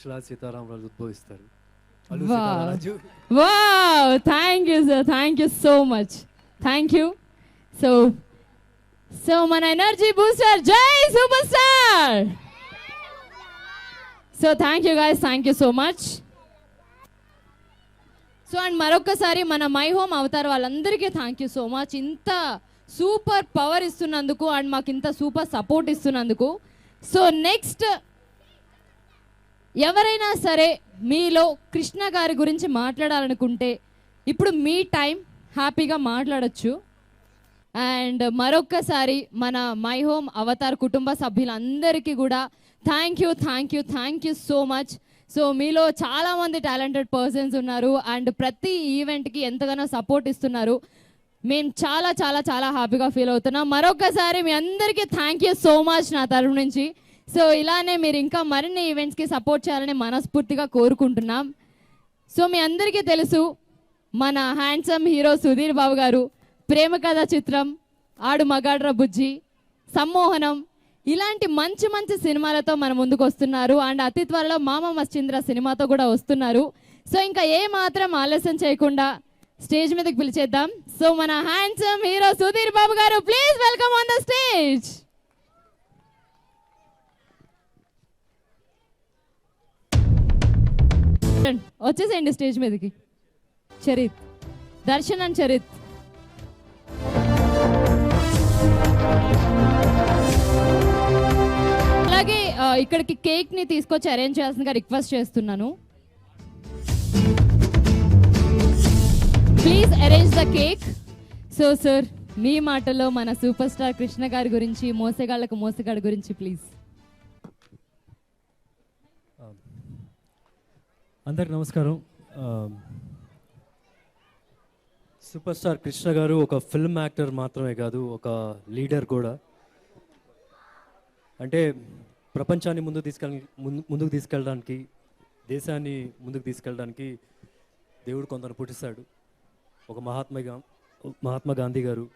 అక్షలా సీతారామరాజు ఉద్భవిస్తారు. Allu Wow. Sitaramaraju. Wow. Thank you, sir. Thank you so much. Thank you. So మన energy booster జై super star. So thank you guys, thank you so much. So and మరొకసారి మన my home Avatar వాళ్ళందరికీ thank you so much. ఇంత super power ఇస్తున్నందుకు and మాకు ఇంత super support ఇస్తున్నందుకు. So next ఎవరైనా సరే మీలో కృష్ణ గారి గురించి మాట్లాడాలనుకుంటే ఇప్పుడు మీ టైం, హ్యాపీగా మాట్లాడచ్చు. అండ్ మరొక్కసారి మన మై హోమ్ అవతార్ కుటుంబ సభ్యులందరికీ కూడా thank you so much. So మీలో చాలామంది టాలెంటెడ్ పర్సన్స్ ఉన్నారు అండ్ ప్రతి ఈవెంట్కి ఎంతగానో సపోర్ట్ ఇస్తున్నారు. మేము చాలా చాలా చాలా హ్యాపీగా ఫీల్ అవుతున్నాం. మరొకసారి మీ అందరికీ థ్యాంక్ యూ సో మచ్ నా తరఫు నుంచి. సో ఇలానే మీరు ఇంకా మరిన్ని ఈవెంట్స్కి సపోర్ట్ చేయాలని మనస్ఫూర్తిగా కోరుకుంటున్నాం. సో మీ అందరికీ తెలుసు మన హ్యాండ్సమ్ హీరో సుధీర్ బాబు గారు ప్రేమ కథ చిత్రం, ఆడు మగాడ్ర బుజ్జి, సమ్మోహనం ఇలాంటి మంచి మంచి సినిమాలతో మన ముందుకు వస్తున్నారు. అండ్ అతి త్వరలో మామ మశ్చింద్ర సినిమాతో కూడా వస్తున్నారు. సో ఇంకా ఏ మాత్రం ఆలస్యం చేయకుండా స్టేజ్ మీదకి పిలిచేద్దాం. సో మన handsome hero Sudheer Babu garu, please welcome on the stage. వచ్చేసేయండి స్టేజ్ మీదకి. చరిత్, దర్శన్ అండ్ చరిత్. అలాగే ఇక్కడికి కేక్ ని తీసుకొచ్చి అరేంజ్ చేయాల్సిందిగా రిక్వెస్ట్ చేస్తున్నాను. Please arrange the cake. So sir, మీ మాటలో మన సూపర్ స్టార్ కృష్ణ గారి గురించి, మోసగాళ్లకు మోసగాడి గురించి ప్లీజ్. అందరికి నమస్కారం. సూపర్ స్టార్ కృష్ణ గారు ఒక ఫిల్మ్ యాక్టర్ మాత్రమే కాదు, ఒక లీడర్ కూడా. అంటే ప్రపంచాన్ని ముందుకు తీసుకెళ్ళడానికి, దేశాన్ని ముందుకు తీసుకెళ్ళడానికి దేవుడు కొందరు పుట్టిస్తాడు. ఒక మహాత్మా గాంధీ గారు,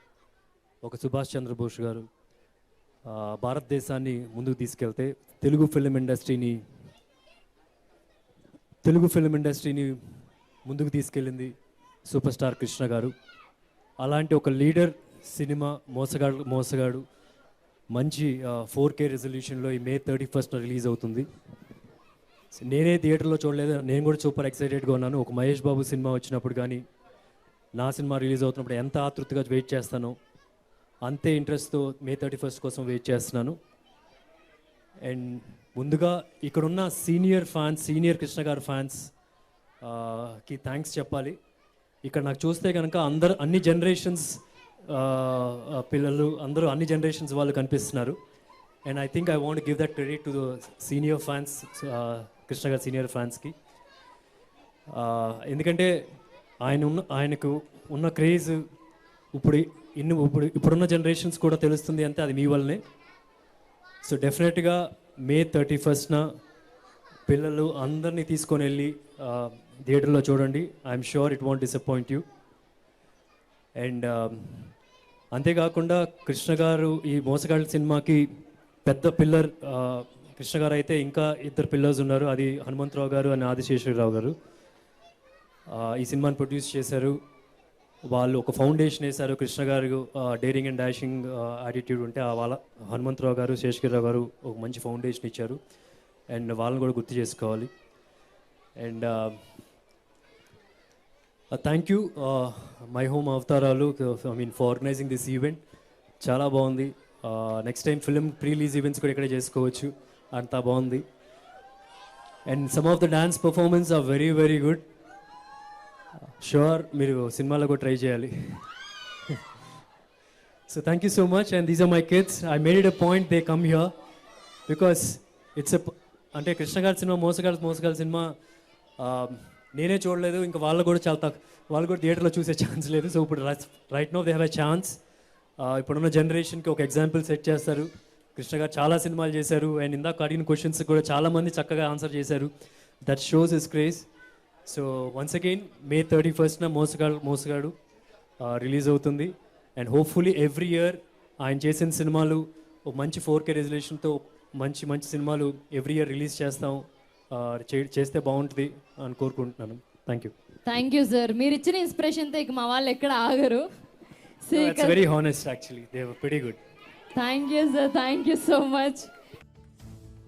ఒక సుభాష్ చంద్రబోస్ గారు భారతదేశాన్ని ముందుకు తీసుకెళ్తే తెలుగు ఫిల్మ్ ఇండస్ట్రీని ముందుకు తీసుకెళ్ళింది సూపర్ స్టార్ కృష్ణ గారు. అలాంటి ఒక లీడర్ సినిమా మోసగాడు మంచి 4K రెజల్యూషన్లో ఈ May 31st రిలీజ్ అవుతుంది. నేనే థియేటర్లో చూడలేదు, నేను కూడా సూపర్ ఎక్సైటెడ్గా ఉన్నాను. ఒక మహేష్ బాబు సినిమా వచ్చినప్పుడు కానీ, నా సినిమా రిలీజ్ అవుతున్నప్పుడు ఎంత ఆతృతగా వెయిట్ చేస్తానో అంతే ఇంట్రెస్ట్తో May 31st కోసం వెయిట్ చేస్తున్నాను. అండ్ ముందుగా ఇక్కడున్న సీనియర్ కృష్ణ గారు ఫ్యాన్స్కి థ్యాంక్స్ చెప్పాలి. ఇక్కడ నాకు చూస్తే కనుక అన్ని జనరేషన్స్ పిల్లలు అందరూ అన్ని జనరేషన్స్ వాళ్ళు కనిపిస్తున్నారు. And I think I want give that credit to the senior fans, Krishna గారు సీనియర్ ఫ్యాన్స్కి. ఎందుకంటే ఆయనకు ఉన్న క్రేజ్ ఇప్పుడున్న జనరేషన్స్ కూడా తెలుస్తుంది అంటే అది మీ వల్లనే. సో డెఫినెట్గా May 31st పిల్లలు అందరినీ తీసుకొని వెళ్ళి థియేటర్లో చూడండి. I'm sure it want disappoint you. And అంతేకాకుండా కృష్ణ గారు ఈ మోసగాళ్ళ సినిమాకి పెద్ద పిల్లర్. కృష్ణ గారు అయితే ఇంకా 2 పిల్లర్స్ ఉన్నారు. అది హనుమంతరావు గారు and ఆదిశేషరావు గారు ఈ సినిమాని ప్రొడ్యూస్ చేశారు. వాళ్ళు ఒక ఫౌండేషన్ వేశారు. కృష్ణ గారు డేరింగ్ అండ్ డాషింగ్ యాటిట్యూడ్ ఉంటే వాళ్ళ హనుమంతరావు గారు, శేషగిరిరావు గారు ఒక మంచి ఫౌండేషన్ ఇచ్చారు. అండ్ వాళ్ళని కూడా గుర్తు చేసుకోవాలి. And thank you my home అవతారాలు ఫర్ ఆర్గనైజింగ్ దిస్ ఈవెంట్. చాలా బాగుంది. Next time film pre-release events కూడా ఇక్కడే చేసుకోవచ్చు, అంతా బాగుంది. And some of the dance performance are very very good. Sure మీరు సినిమాలో కూడా ట్రై చేయాలి. So thank you so much. And these are my kids. I made it a point they come here because అంటే కృష్ణ గారి cinema మోసగాళ్ళ cinema నేనే చూడలేదు, ఇంకా వాళ్ళు కూడా వాళ్ళు కూడా థియేటర్లో చూసే ఛాన్స్ లేదు. సో ఇప్పుడు right now they have a chance. ఇప్పుడున్న జనరేషన్కి ఒక ఎగ్జాంపుల్ సెట్ చేస్తారు. కృష్ణ గారు చాలా సినిమాలు చేశారు. అండ్ ఇందాక అడిగిన క్వశ్చన్స్ కూడా చాలామంది చక్కగా ఆన్సర్ చేశారు. That shows his craze. So once again May 31st మోసగాడు రిలీజ్ అవుతుంది. అండ్ హోప్ఫుల్లీ ఎవ్రీ ఇయర్ ఆయన చేసిన సినిమాలు ఒక మంచి 4K రెజల్యూషన్తో మంచి సినిమాలు ఎవ్రీ ఇయర్ రిలీజ్ చేస్తాం. చేస్తే బాగుంటుంది అని కోరుకుంటున్నాను. Thank you. Thank you sir. మీరు ఇచ్చిన ఇన్స్పిరేషన్తో ఇక మా వాళ్ళు ఎక్కడ ఆగరు. It's very honest actually, they were pretty good. Thank you sir, thank you so much.